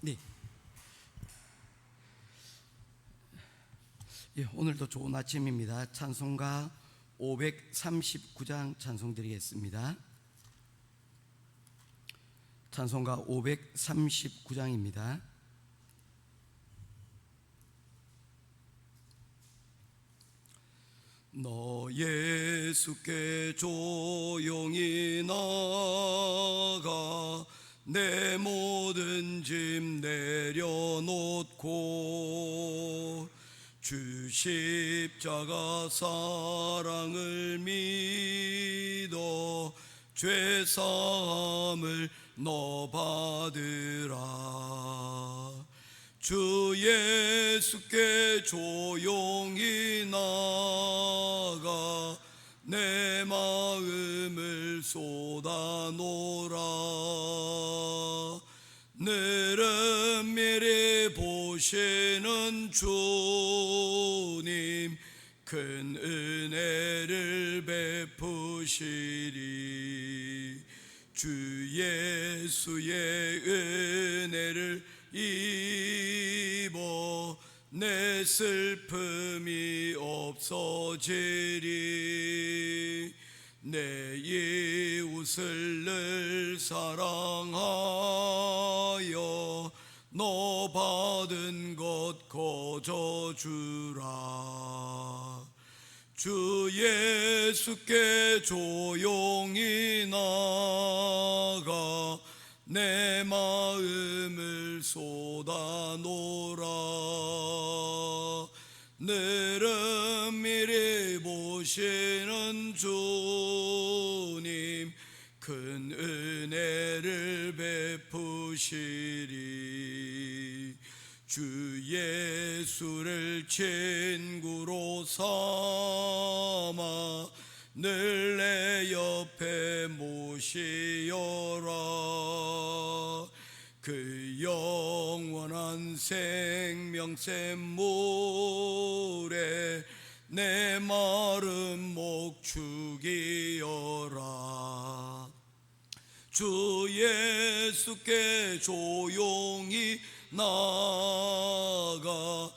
네. 예, 오늘도 좋은 아침입니다. 찬송가 539장 찬송 드리겠습니다. 찬송가 539장입니다. 너 예수께 조용히 나가 내 모든 짐 내려놓고 주 십자가 사랑을 믿어 죄 사함을 너 받으라. 주 예수께 조용히 나가 내 마음을 쏟아놓으라. 늘은 미리 보시는 주님 큰 은혜를 베푸시리. 주 예수의 은혜를 입어 내 슬픔이 없어지리. 내 이웃을 늘 사랑하여 너 받은 것 거저 주라. 주 예수께 조용히 나가 내 마음을 쏟아놓으라. 늘은 미리 보시는 주님 큰 은혜를 베푸시리. 주 예수를 친구로 삼아 늘 내 옆에 모시어라. 그 영원한 생명샘 물에 내 마른 목 죽이어라. 주 예수께 조용히 나가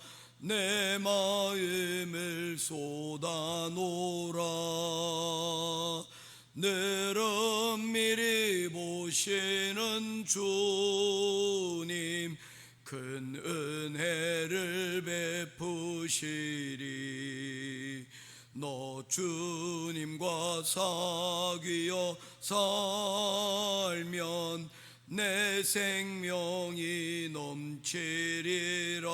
내 마음을 쏟아놓으라. 늘은 미리 보시는 주님 큰 은혜를 베푸시리. 너 주님과 사귀어 살면 내 생명이 넘치리라.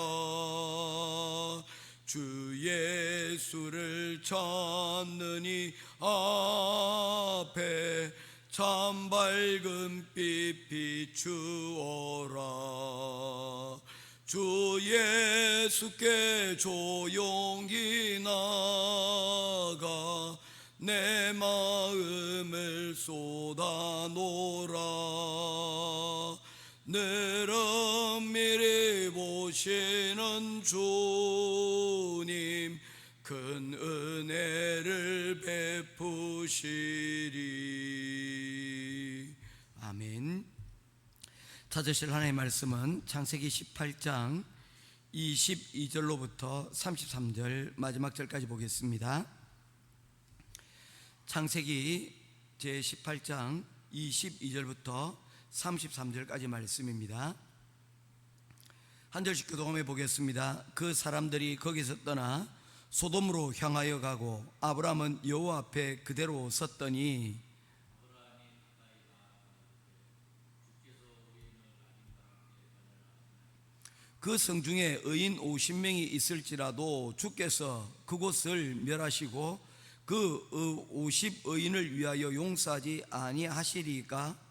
주 예수를 찾는 이 앞에 참 밝은 빛 비추어라. 주 예수께 조용히 나가 내 마음을 쏟아놓으라. 늘은 미리 보시는 주님 큰 은혜를 베푸시리. 아멘. 찾으실 하나님의 말씀은 창세기 18장 22절로부터 33절 마지막 절까지 보겠습니다. 창세기 제18장 22절부터 33절까지 말씀입니다. 한 절씩 교독해 보겠습니다. 그 사람들이 거기서 떠나 소돔으로 향하여 가고 아브라함은 여호와 앞에 그대로 섰더니 그 성중에 의인 50명이 있을지라도 주께서 그곳을 멸하시고 그 50의인을 위하여 용서하지 아니하시리까?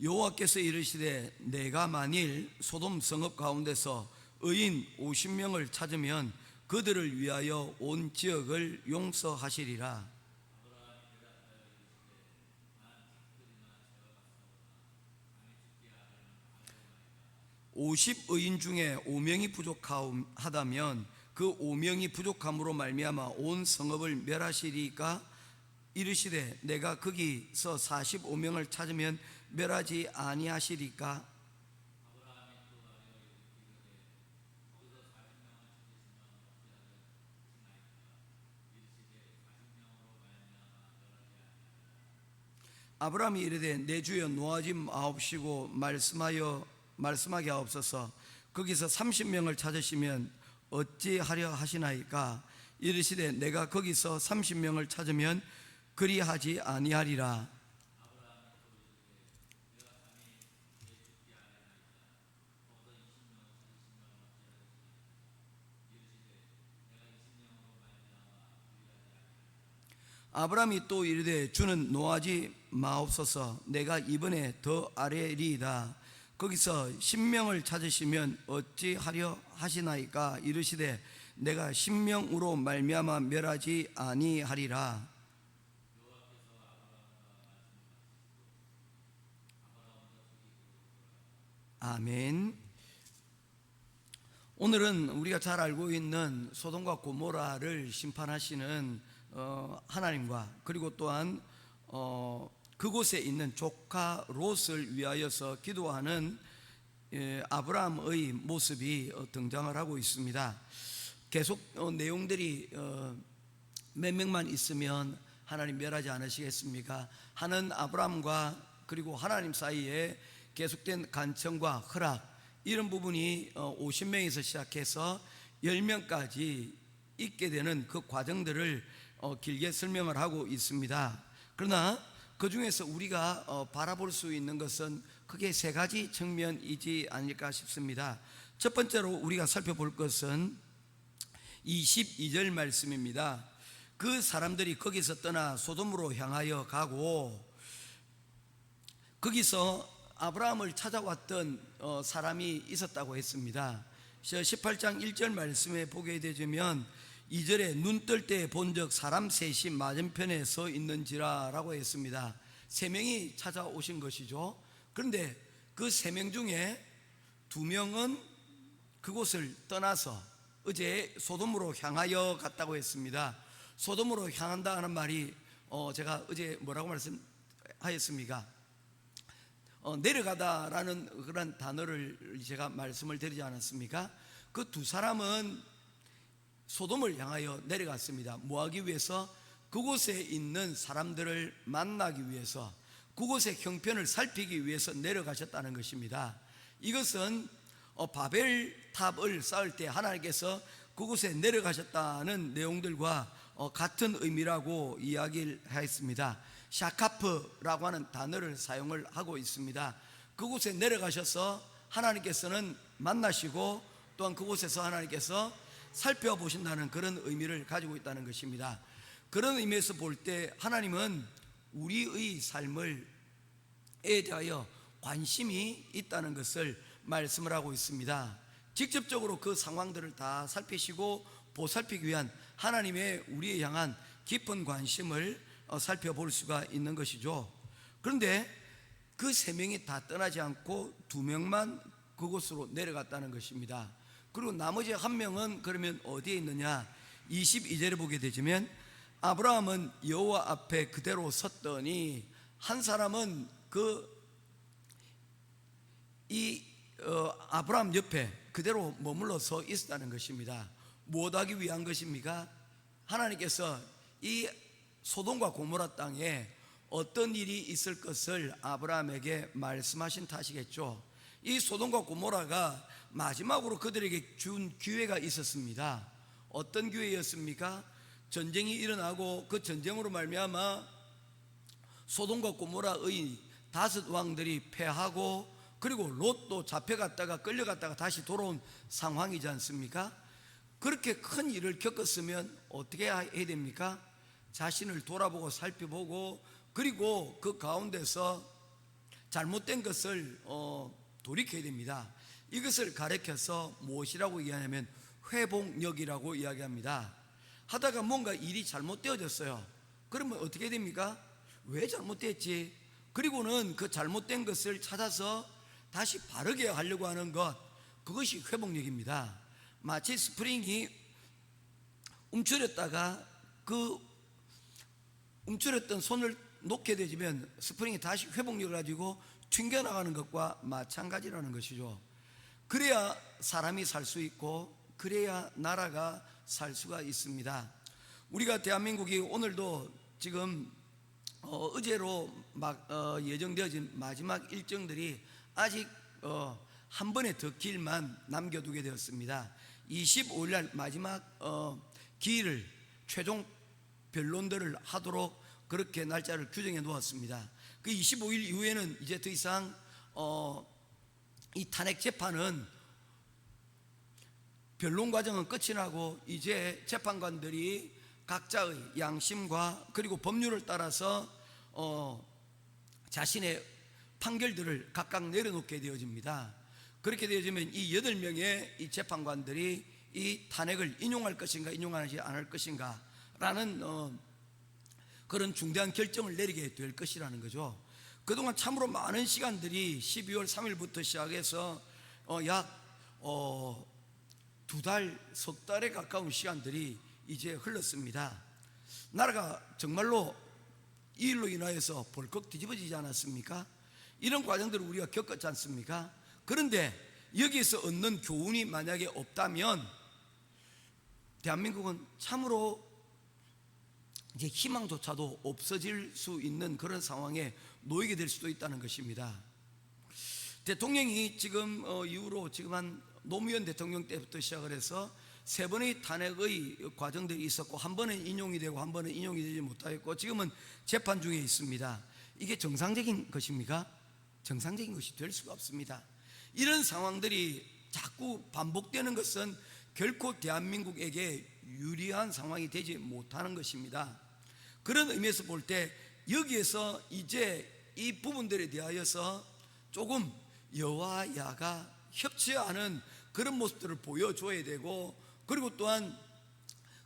여호와께서 이르시되 내가 만일 소돔 성읍 가운데서 의인 50명을 찾으면 그들을 위하여 온 지역을 용서하시리라. 50의인 중에 5명이 부족하다면 그 5명이 부족함으로 말미암아 온 성읍을 멸하시리까? 이르시되 내가 거기서 45명을 찾으면 멸하지 아니하시리까? 아브라함이 이르되 내 주여 노하지 마옵시고 말씀하게 하옵소서. 거기서 30명을 찾으시면 어찌하려 하시나이까? 이르시되 내가 거기서 30명을 찾으면 그리하지 아니하리라. 아브라함이 또 이르되 주는 노하지 마옵소서. 내가 이번에 더 아뢰리이다. 거기서 10명을 찾으시면 어찌하려 하시나이까? 이르시되 내가 10명으로 말미암아 멸하지 아니하리라. 아멘. 오늘은 우리가 잘 알고 있는 소돔과 고모라를 심판하시는 하나님과, 그리고 또한 그곳에 있는 조카 롯을 위하여서 기도하는 아브라함의 모습이 등장을 하고 있습니다. 계속 내용들이 몇 명만 있으면 하나님 멸하지 않으시겠습니까? 하는 아브라함과 그리고 하나님 사이에 계속된 간청과 허락, 이런 부분이 50명에서 시작해서 10명까지 있게 되는 그 과정들을 길게 설명을 하고 있습니다. 그러나 그 중에서 우리가 바라볼 수 있는 것은 크게 세 가지 측면이지 아닐까 싶습니다. 첫 번째로 우리가 살펴볼 것은 22절 말씀입니다. 그 사람들이 거기서 떠나 소돔으로 향하여 가고, 거기서 아브라함을 찾아왔던 사람이 있었다고 했습니다. 18장 1절 말씀에 보게 되면 2절에 눈 뜰 때 본적 사람 셋이 맞은편에 서 있는지라 라고 했습니다. 3명이 찾아오신 것이죠. 그런데 그 3명 중에 2명은 그곳을 떠나서 어제 소돔으로 향하여 갔다고 했습니다. 소돔으로 향한다 하는 말이 제가 어제 뭐라고 말씀하였습니까? 내려가다라는 그런 단어를 제가 말씀을 드리지 않았습니까? 그 두 사람은 소돔을 향하여 내려갔습니다. 뭐하기 위해서? 그곳에 있는 사람들을 만나기 위해서, 그곳의 형편을 살피기 위해서 내려가셨다는 것입니다. 이것은 바벨탑을 쌓을 때 하나님께서 그곳에 내려가셨다는 내용들과 같은 의미라고 이야기를 했습니다. 샤카프라고 하는 단어를 사용을 하고 있습니다. 그곳에 내려가셔서 하나님께서는 만나시고, 또한 그곳에서 하나님께서 살펴보신다는 그런 의미를 가지고 있다는 것입니다. 그런 의미에서 볼 때 하나님은 우리의 삶을 대하여 관심이 있다는 것을 말씀을 하고 있습니다. 직접적으로 그 상황들을 다 살피시고 보살피기 위한 하나님의 우리에 향한 깊은 관심을 살펴볼 수가 있는 것이죠. 그런데 그 3명이 다 떠나지 않고 2명만 그곳으로 내려갔다는 것입니다. 그리고 나머지 1명은 그러면 어디에 있느냐? 22절에 보게 되면 아브라함은 여호와 앞에 그대로 섰더니 한 사람은 아브라함 옆에 그대로 머물러 서 있었다는 것입니다. 무엇하기 위한 것입니까? 하나님께서 이 소돔과 고모라 땅에 어떤 일이 있을 것을 아브라함에게 말씀하신 탓이겠죠. 이 소돔과 고모라가 마지막으로 그들에게 준 기회가 있었습니다. 어떤 기회였습니까? 전쟁이 일어나고 그 전쟁으로 말미암아 소돔과 고모라의 5 왕들이 패하고, 그리고 롯도 잡혀갔다가 끌려갔다가 다시 돌아온 상황이지 않습니까? 그렇게 큰 일을 겪었으면 어떻게 해야 됩니까? 자신을 돌아보고 살펴보고, 그리고 그 가운데서 잘못된 것을 돌이켜야 됩니다. 이것을 가르쳐서 무엇이라고 이야기하냐면 회복력이라고 이야기합니다. 하다가 뭔가 일이 잘못되어졌어요. 그러면 어떻게 됩니까? 왜 잘못됐지? 그리고는 그 잘못된 것을 찾아서 다시 바르게 하려고 하는 것, 그것이 회복력입니다. 마치 스프링이 움츠렸다가 그 움츠렸던 손을 놓게 되면 스프링이 다시 회복력을 가지고 튕겨나가는 것과 마찬가지라는 것이죠. 그래야 사람이 살 수 있고 그래야 나라가 살 수가 있습니다. 우리가 대한민국이 오늘도 지금 어제로 예정되어진 마지막 일정들이 아직 한 번에 더 길만 남겨두게 되었습니다. 25일 날 마지막 기일을 최종 변론들을 하도록 그렇게 날짜를 규정해 놓았습니다. 그 25일 이후에는 이제 더 이상 이 탄핵 재판은 변론 과정은 끝이 나고 이제 재판관들이 각자의 양심과 그리고 법률을 따라서 자신의 판결들을 각각 내려놓게 되어집니다. 그렇게 되어지면 이 8명의 이 재판관들이 이 탄핵을 인용할 것인가 인용하지 않을 것인가 라는 그런 중대한 결정을 내리게 될 것이라는 거죠. 그동안 참으로 많은 시간들이 12월 3일부터 시작해서 약 2달, 석 달에 가까운 시간들이 이제 흘렀습니다. 나라가 정말로 이 일로 인하여서 벌컥 뒤집어지지 않았습니까? 이런 과정들을 우리가 겪었지 않습니까? 그런데 여기에서 얻는 교훈이 만약에 없다면 대한민국은 참으로 이제 희망조차도 없어질 수 있는 그런 상황에 놓이게 될 수도 있다는 것입니다. 대통령이 지금 이후로 지금 한 노무현 대통령 때부터 시작을 해서 3번의 탄핵의 과정들이 있었고 한 번은 인용이 되고 한 번은 인용이 되지 못하였고 지금은 재판 중에 있습니다. 이게 정상적인 것입니까? 정상적인 것이 될 수가 없습니다. 이런 상황들이 자꾸 반복되는 것은 결코 대한민국에게 유리한 상황이 되지 못하는 것입니다. 그런 의미에서 볼 때 여기에서 이제 이 부분들에 대하여서 조금 여와 야가 협치하는 그런 모습들을 보여줘야 되고, 그리고 또한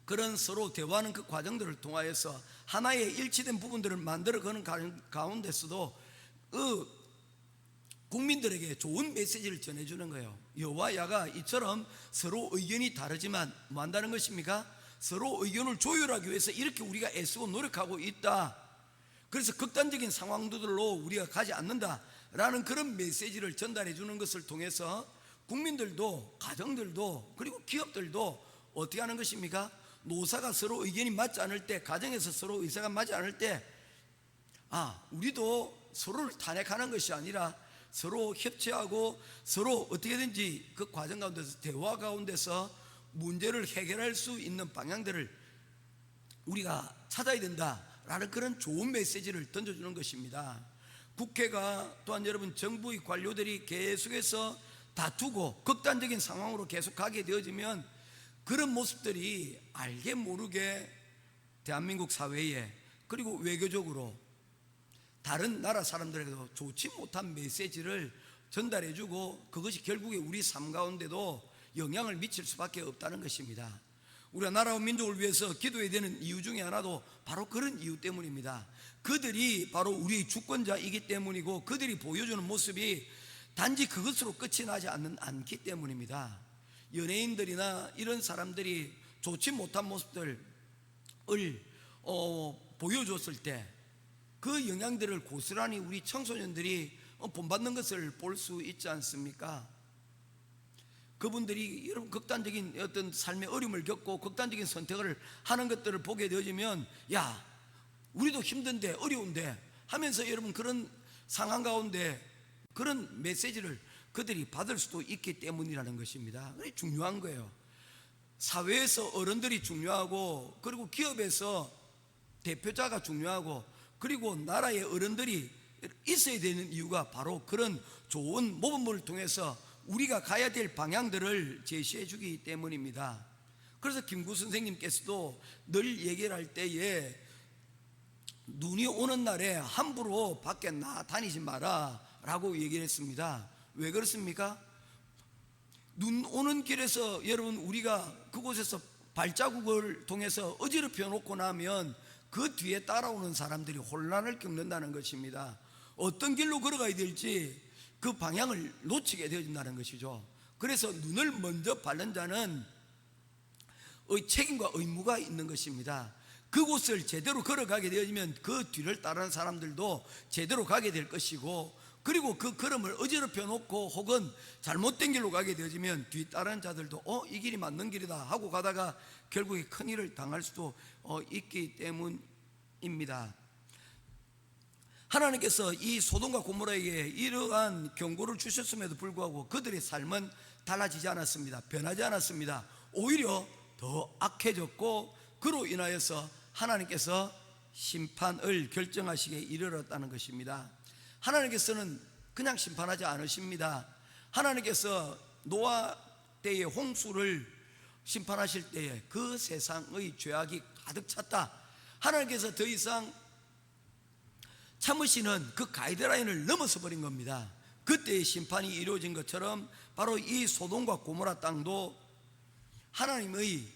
그런 서로 대화하는 그 과정들을 통하여서 하나의 일치된 부분들을 만들어가는 가운데서도 국민들에게 좋은 메시지를 전해주는 거예요. 여와 야가 이처럼 서로 의견이 다르지만 뭐 한다는 것입니까? 서로 의견을 조율하기 위해서 이렇게 우리가 애쓰고 노력하고 있다. 그래서 극단적인 상황들로 우리가 가지 않는다라는 그런 메시지를 전달해 주는 것을 통해서 국민들도, 가정들도, 그리고 기업들도 어떻게 하는 것입니까? 노사가 서로 의견이 맞지 않을 때, 가정에서 서로 의사가 맞지 않을 때, 우리도 서로를 탄핵하는 것이 아니라 서로 협치하고 서로 어떻게든지 그 과정 가운데서, 대화 가운데서 문제를 해결할 수 있는 방향들을 우리가 찾아야 된다라는 그런 좋은 메시지를 던져주는 것입니다. 국회가 또한 여러분 정부의 관료들이 계속해서 다투고 극단적인 상황으로 계속 가게 되어지면 그런 모습들이 알게 모르게 대한민국 사회에, 그리고 외교적으로 다른 나라 사람들에게도 좋지 못한 메시지를 전달해주고 그것이 결국에 우리 삶 가운데도 영향을 미칠 수밖에 없다는 것입니다. 우리가 나라와 민족을 위해서 기도해야 되는 이유 중에 하나도 바로 그런 이유 때문입니다. 그들이 바로 우리의 주권자이기 때문이고 그들이 보여주는 모습이 단지 그것으로 끝이 나지 않기 때문입니다. 연예인들이나 이런 사람들이 좋지 못한 모습들을 보여줬을 때 그 영향들을 고스란히 우리 청소년들이 본받는 것을 볼 수 있지 않습니까? 그분들이 여러분 극단적인 어떤 삶의 어려움을 겪고 극단적인 선택을 하는 것들을 보게 되어지면 야, 우리도 힘든데 어려운데 하면서 여러분 그런 상황 가운데 그런 메시지를 그들이 받을 수도 있기 때문이라는 것입니다. 중요한 거예요. 사회에서 어른들이 중요하고, 그리고 기업에서 대표자가 중요하고, 그리고 나라의 어른들이 있어야 되는 이유가 바로 그런 좋은 모범을 통해서 우리가 가야 될 방향들을 제시해 주기 때문입니다. 그래서 김구 선생님께서도 늘 얘기를 할 때에 눈이 오는 날에 함부로 밖에 다니지 마라 라고 얘기를 했습니다. 왜 그렇습니까? 눈 오는 길에서 여러분 우리가 그곳에서 발자국을 통해서 어지럽혀 놓고 나면 그 뒤에 따라오는 사람들이 혼란을 겪는다는 것입니다. 어떤 길로 걸어가야 될지 그 방향을 놓치게 되어진다는 것이죠. 그래서 눈을 먼저 바른 자는 책임과 의무가 있는 것입니다. 그곳을 제대로 걸어가게 되어지면 그 뒤를 따르는 사람들도 제대로 가게 될 것이고, 그리고 그 걸음을 어지럽혀 놓고 혹은 잘못된 길로 가게 되어지면 뒤따르는 자들도 이 길이 맞는 길이다 하고 가다가 결국에 큰일을 당할 수도 있기 때문입니다. 하나님께서 이 소돔과 고모라에게 이러한 경고를 주셨음에도 불구하고 그들의 삶은 달라지지 않았습니다. 변하지 않았습니다. 오히려 더 악해졌고, 그로 인하여서 하나님께서 심판을 결정하시기에 이르렀다는 것입니다. 하나님께서는 그냥 심판하지 않으십니다. 하나님께서 노아 때의 홍수를 심판하실 때에 그 세상의 죄악이 가득 찼다, 하나님께서 더 이상 참으시는 그 가이드라인을 넘어서 버린 겁니다. 그때의 심판이 이루어진 것처럼 바로 이 소돔과 고모라 땅도 하나님의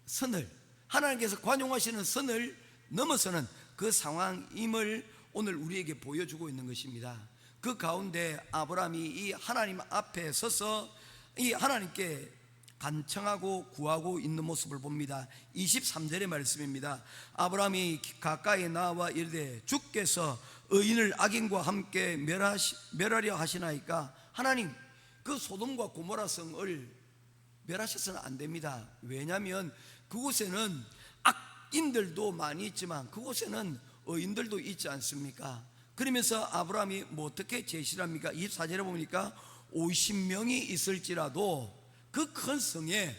선을, 하나님께서 관용하시는 선을 넘어서는 그 상황임을 오늘 우리에게 보여주고 있는 것입니다. 그 가운데 아브라함이 이 하나님 앞에 서서 이 하나님께 간청하고 구하고 있는 모습을 봅니다. 23절의 말씀입니다. 아브라함이 가까이 나와 이르되 주께서 의인을 악인과 함께 멸하려 하시나이까. 하나님, 그 소돔과 고모라 성을 멸하셔서는 안 됩니다. 왜냐하면 그곳에는 악인들도 많이 있지만 그곳에는 의인들도 있지 않습니까? 그러면서 아브라함이 어떻게 제시를 합니까? 24절에 보니까 50명이 있을지라도 그 큰 성에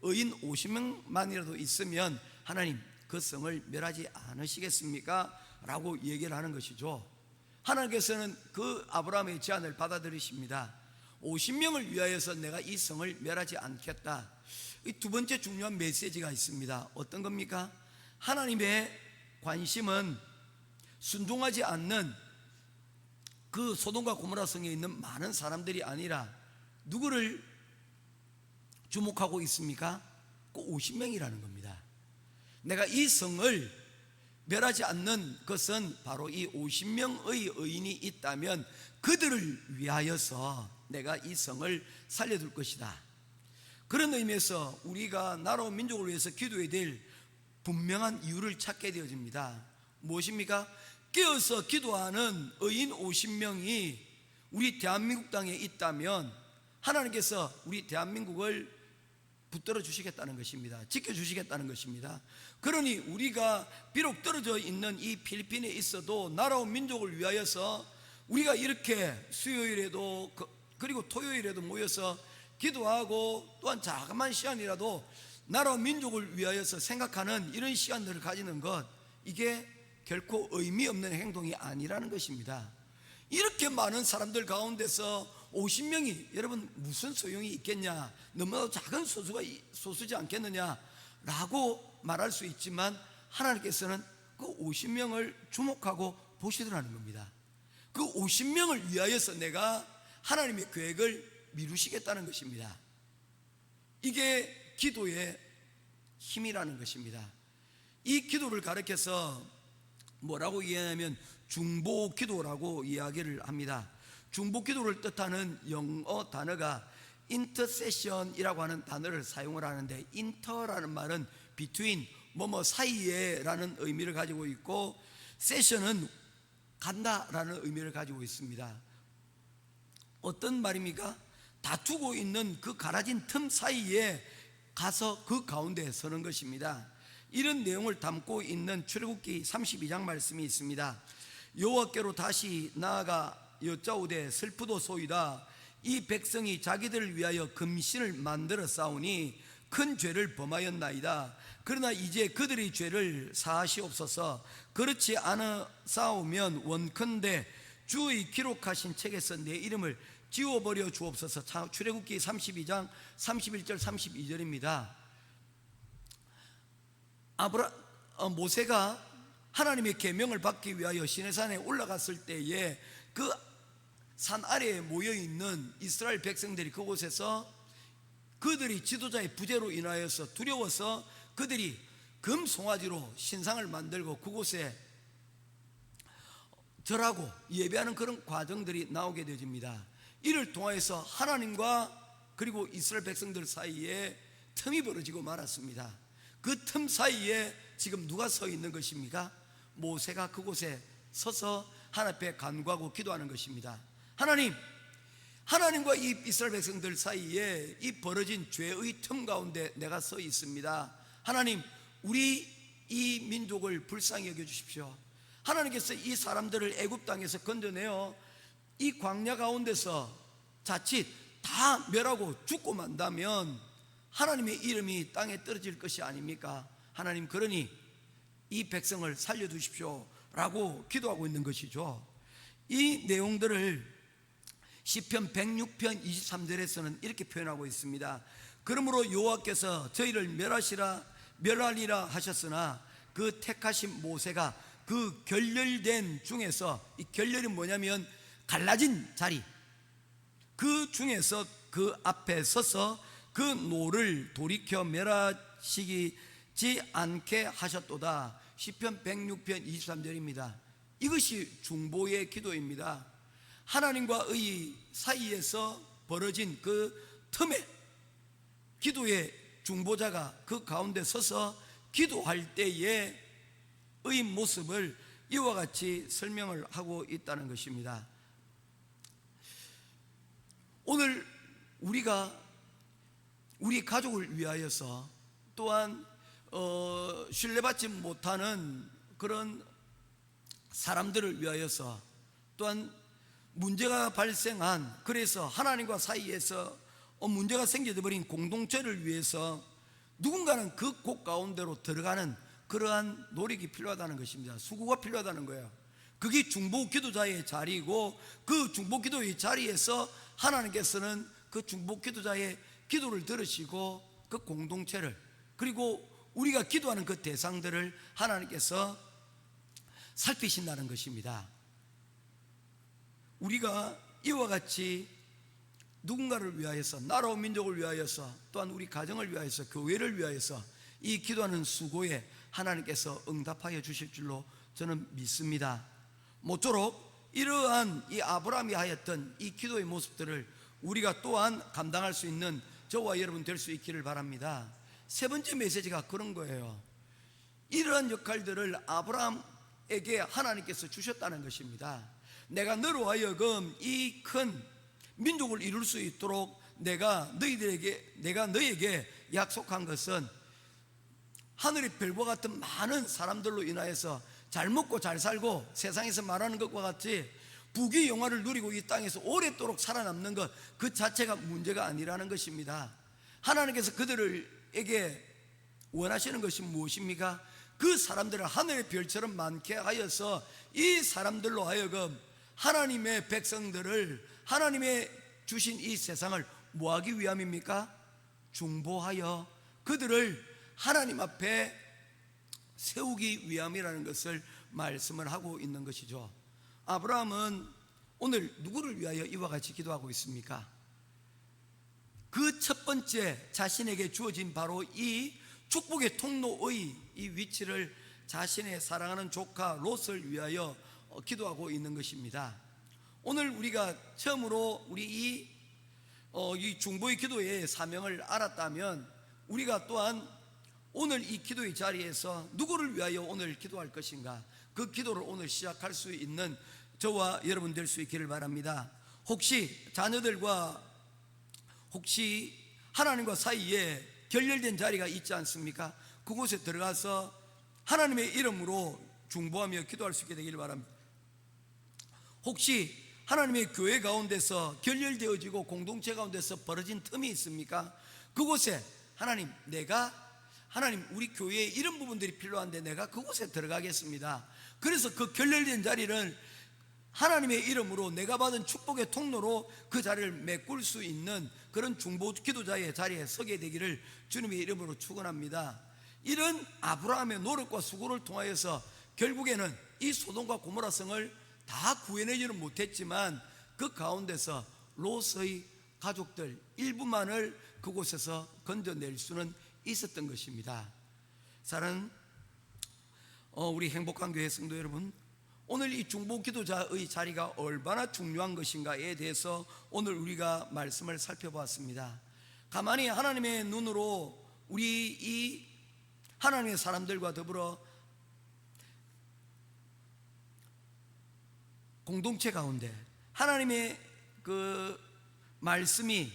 의인 50명만이라도 있으면 하나님 그 성을 멸하지 않으시겠습니까? 라고 얘기를 하는 것이죠. 하나님께서는 그 아브라함의 제안을 받아들이십니다. 50명을 위하여서 내가 이 성을 멸하지 않겠다. 이 두 번째 중요한 메시지가 있습니다. 어떤 겁니까? 하나님의 관심은 순종하지 않는 그 소돔과 고모라 성에 있는 많은 사람들이 아니라 누구를 주목하고 있습니까? 그 50명이라는 겁니다. 내가 이 성을 멸하지 않는 것은 바로 이 50명의 의인이 있다면 그들을 위하여서 내가 이 성을 살려둘 것이다. 그런 의미에서 우리가 나라와 민족을 위해서 기도해야 될 분명한 이유를 찾게 되어집니다. 무엇입니까? 깨어서 기도하는 의인 50명이 우리 대한민국 땅에 있다면 하나님께서 우리 대한민국을 붙들어 주시겠다는 것입니다. 지켜주시겠다는 것입니다. 그러니 우리가 비록 떨어져 있는 이 필리핀에 있어도 나라와 민족을 위하여서 우리가 이렇게 수요일에도 그리고 토요일에도 모여서 기도하고 또한 자그마한 시간이라도 나라와 민족을 위하여서 생각하는 이런 시간들을 가지는 것, 이게 결코 의미 없는 행동이 아니라는 것입니다. 이렇게 많은 사람들 가운데서 50명이 여러분 무슨 소용이 있겠냐, 너무나도 작은 소수지 않겠느냐 라고 말할 수 있지만 하나님께서는 그 50명을 주목하고 보시더라는 겁니다. 그 50명을 위하여서 내가 하나님의 계획을 미루시겠다는 것입니다. 이게 기도의 힘이라는 것입니다. 이 기도를 가르쳐서 뭐라고 이해하냐면 중보 기도라고 이야기를 합니다. 중보 기도를 뜻하는 영어 단어가 intercession이라고 하는 단어를 사용을 하는데, inter라는 말은 between, 뭐뭐 사이에 라는 의미를 가지고 있고, session은 간다 라는 의미를 가지고 있습니다. 어떤 말입니까? 다투고 있는 그 가라진 틈 사이에 가서 그 가운데 서는 것입니다. 이런 내용을 담고 있는 출애굽기 32장 말씀이 있습니다. 여호와께로 다시 나아가 여짜오되 슬프도소이다. 이 백성이 자기들을 위하여 금신을 만들어 싸우니 큰 죄를 범하였나이다. 그러나 이제 그들의 죄를 사하시옵소서. 그렇지 않아 싸우면 원컨대 주의 기록하신 책에서 내 이름을 지워버려 주옵소서. 출애굽기 32장 31절 32절입니다. 모세가 하나님의 계명을 받기 위하여 시내산에 올라갔을 때에 그 산 아래에 모여있는 이스라엘 백성들이 그곳에서 그들이 지도자의 부재로 인하여서 두려워서 그들이 금송아지로 신상을 만들고 그곳에 절하고 예배하는 그런 과정들이 나오게 되어집니다. 이를 통하여서 하나님과 그리고 이스라엘 백성들 사이에 틈이 벌어지고 말았습니다. 그 틈 사이에 지금 누가 서 있는 것입니까? 모세가 그곳에 서서 하나님 앞에 간구하고 기도하는 것입니다. 하나님과 이 이스라엘 백성들 사이에 이 벌어진 죄의 틈 가운데 내가 서 있습니다. 하나님, 우리 이 민족을 불쌍히 여겨주십시오. 하나님께서 이 사람들을 애굽 땅에서 건져내어 이 광야 가운데서 자칫 다 멸하고 죽고 만다면 하나님의 이름이 땅에 떨어질 것이 아닙니까? 하나님, 그러니 이 백성을 살려주십시오 라고 기도하고 있는 것이죠. 이 내용들을 시편 106편 23절에서는 이렇게 표현하고 있습니다. 그러므로 여호와께서 저희를 멸하리라 하셨으나 그 택하신 모세가 그 결렬된 중에서, 이 결렬이 뭐냐면 갈라진 자리, 그 중에서 그 앞에 서서 그 노를 돌이켜 멸하시지 않게 하셨도다. 시편 106편 23절입니다. 이것이 중보의 기도입니다. 하나님과의 사이에서 벌어진 그 틈에 기도의 중보자가 그 가운데 서서 기도할 때의 모습을 이와 같이 설명을 하고 있다는 것입니다. 오늘 우리가 우리 가족을 위하여서, 또한 신뢰받지 못하는 그런 사람들을 위하여서, 또한 문제가 발생한, 그래서 하나님과 사이에서 문제가 생겨버린 공동체를 위해서 누군가는 그 곳 가운데로 들어가는 그러한 노력이 필요하다는 것입니다. 수고가 필요하다는 거예요. 그게 중보 기도자의 자리이고, 그 중보 기도의 자리에서 하나님께서는 그 중보 기도자의 기도를 들으시고 그 공동체를, 그리고 우리가 기도하는 그 대상들을 하나님께서 살피신다는 것입니다. 우리가 이와 같이 누군가를 위하여서, 나라와 민족을 위하여서, 또한 우리 가정을 위하여서, 교회를 위하여서 이 기도하는 수고에 하나님께서 응답하여 주실 줄로 저는 믿습니다. 모쪼록 이러한 이 아브라함이 하였던 이 기도의 모습들을 우리가 또한 감당할 수 있는 저와 여러분 될 수 있기를 바랍니다. 세 번째 메시지가 그런 거예요. 이러한 역할들을 아브라함에게 하나님께서 주셨다는 것입니다. 내가 너로 하여금 이 큰 민족을 이룰 수 있도록 내가 너에게 약속한 것은 하늘의 별과 같은 많은 사람들로 인하여서 잘 먹고 잘 살고 세상에서 말하는 것과 같이 부귀 영화를 누리고 이 땅에서 오랫도록 살아남는 것 그 자체가 문제가 아니라는 것입니다. 하나님께서 그들에게 원하시는 것이 무엇입니까? 그 사람들을 하늘의 별처럼 많게 하여서 이 사람들로 하여금 하나님의 백성들을, 하나님의 주신 이 세상을 뭐하기 위함입니까? 중보하여 그들을 하나님 앞에 세우기 위함이라는 것을 말씀을 하고 있는 것이죠. 아브라함은 오늘 누구를 위하여 이와 같이 기도하고 있습니까? 그 첫 번째 자신에게 주어진 바로 이 축복의 통로의 이 위치를 자신의 사랑하는 조카 롯을 위하여 기도하고 있는 것입니다. 오늘 우리가 처음으로 우리 이 중보의 기도의 사명을 알았다면, 우리가 또한 오늘 이 기도의 자리에서 누구를 위하여 오늘 기도할 것인가, 그 기도를 오늘 시작할 수 있는 저와 여러분 될 수 있기를 바랍니다. 혹시 자녀들과 혹시 하나님과 사이에 결렬된 자리가 있지 않습니까? 그곳에 들어가서 하나님의 이름으로 중보하며 기도할 수 있게 되기를 바랍니다. 혹시 하나님의 교회 가운데서 결렬되어지고 공동체 가운데서 벌어진 틈이 있습니까? 그곳에 하나님 우리 교회에 이런 부분들이 필요한데 내가 그곳에 들어가겠습니다. 그래서 그 결렬된 자리를 하나님의 이름으로 내가 받은 축복의 통로로 그 자리를 메꿀 수 있는 그런 중보 기도자의 자리에 서게 되기를 주님의 이름으로 축원합니다. 이런 아브라함의 노력과 수고를 통하여서 결국에는 이 소돔과 고모라 성을 다 구해내지는 못했지만 그 가운데서 롯의 가족들 일부만을 그곳에서 건져낼 수는 있었던 것입니다. 사랑하는 우리 행복한 교회 성도 여러분, 오늘 이 중보 기도자의 자리가 얼마나 중요한 것인가에 대해서 오늘 우리가 말씀을 살펴보았습니다. 가만히 하나님의 눈으로 우리 이 하나님의 사람들과 더불어 공동체 가운데 하나님의 그 말씀이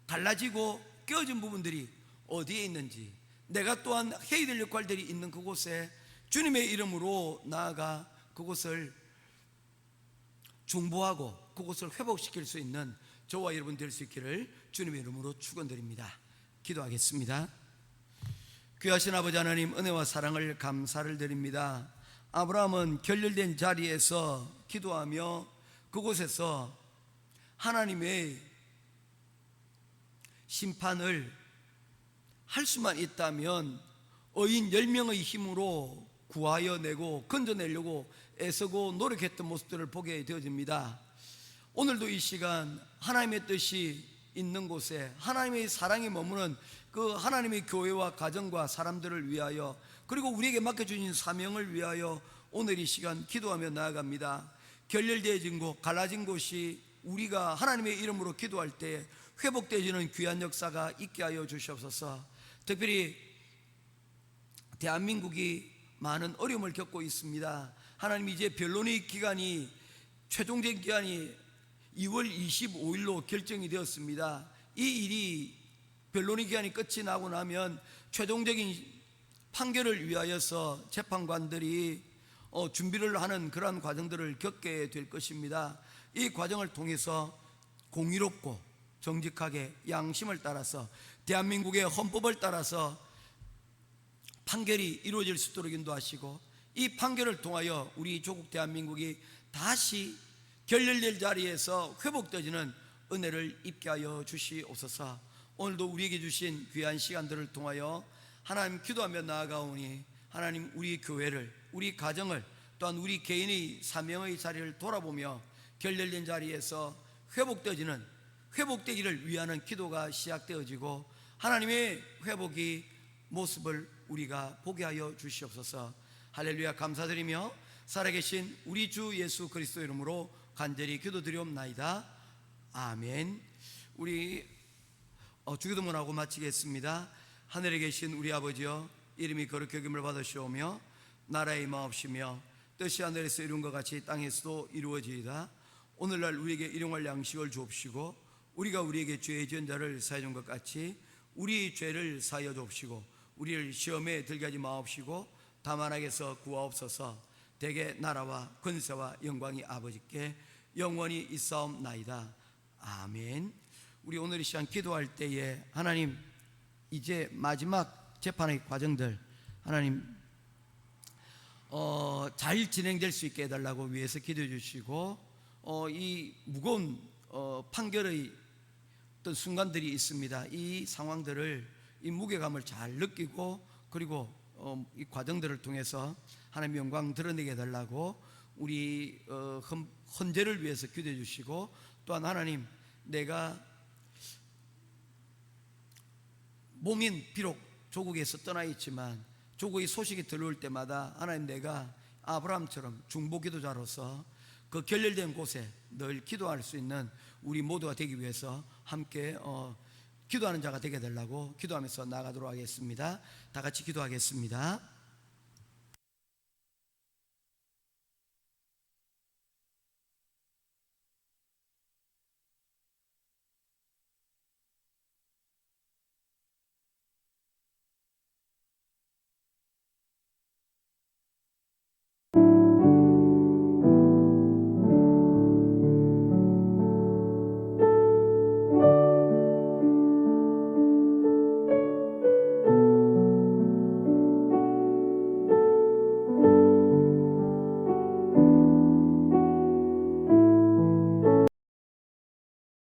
달라지고 깨어진 부분들이 어디에 있는지, 내가 또한 해야 될 역할들이 있는 그곳에 주님의 이름으로 나아가 그곳을 중보하고 그곳을 회복시킬 수 있는 저와 여러분 될 수 있기를 주님의 이름으로 축원드립니다. 기도하겠습니다. 귀하신 아버지 하나님, 은혜와 사랑을 감사를 드립니다. 아브라함은 결렬된 자리에서 기도하며 그곳에서 하나님의 심판을 할 수만 있다면 어인 10명의 힘으로 구하여 내고 건져내려고 애쓰고 노력했던 모습들을 보게 되어집니다. 오늘도 이 시간 하나님의 뜻이 있는 곳에 하나님의 사랑이 머무는 그 하나님의 교회와 가정과 사람들을 위하여, 그리고 우리에게 맡겨주신 사명을 위하여 오늘 이 시간 기도하며 나아갑니다. 결렬되어진 곳, 갈라진 곳이 우리가 하나님의 이름으로 기도할 때 회복되어지는 귀한 역사가 있게 하여 주시옵소서. 특별히 대한민국이 많은 어려움을 겪고 있습니다. 하나님, 이제 변론의 기간이, 최종적인 기간이 2월 25일로 결정이 되었습니다. 이 일이, 변론의 기간이 끝이 나고 나면 최종적인 판결을 위하여서 재판관들이 준비를 하는 그러한 과정들을 겪게 될 것입니다. 이 과정을 통해서 공의롭고 정직하게 양심을 따라서 대한민국의 헌법을 따라서 판결이 이루어질 수 있도록 인도하시고, 이 판결을 통하여 우리 조국 대한민국이 다시 결렬될 자리에서 회복되어지는 은혜를 입게 하여 주시옵소서. 오늘도 우리에게 주신 귀한 시간들을 통하여 하나님 기도하며 나아가오니, 하나님 우리 교회를, 우리 가정을, 또한 우리 개인의 사명의 자리를 돌아보며 결렬된 자리에서 회복되기를 위하는 기도가 시작되어지고, 하나님의 회복이 모습을 우리가 보게 하여 주시옵소서. 할렐루야. 감사드리며 살아계신 우리 주 예수 그리스도 이름으로 간절히 기도드리옵나이다. 아멘. 우리 주기도문하고 마치겠습니다. 하늘에 계신 우리 아버지여, 이름이 거룩히 여김을 받으시오며 나라의 임하옵시며 뜻이 하늘에서 이룬 것 같이 땅에서도 이루어지이다. 오늘날 우리에게 일용할 양식을 주옵시고, 우리가 우리에게 죄의 지은 자를 사하여 준 것 같이 우리 죄를 사하여 주옵시고, 우리를 시험에 들게 하지 마옵시고 다만 악에서 구하옵소서. 대개 나라와 권세와 영광이 아버지께 영원히 있사옵나이다. 아멘. 우리 오늘 이 시간 기도할 때에 하나님, 이제 마지막 재판의 과정들 하나님 잘 진행될 수 있게 해달라고 위해서 기도해 주시고, 이 무거운 판결의 어떤 순간들이 있습니다. 이 상황들을, 이 무게감을 잘 느끼고, 그리고 이 과정들을 통해서 하나님의 영광 드러내게 해달라고 우리 헌재를 위해서 기도해 주시고, 또한 하나님, 내가 몸인 비록 조국에서 떠나 있지만 조국의 소식이 들어올 때마다 하나님, 내가 아브라함처럼 중보 기도자로서 그 결렬된 곳에 늘 기도할 수 있는 우리 모두가 되기 위해서 함께 기도하는 자가 되게 되려고 기도하면서 나아가도록 하겠습니다. 다 같이 기도하겠습니다.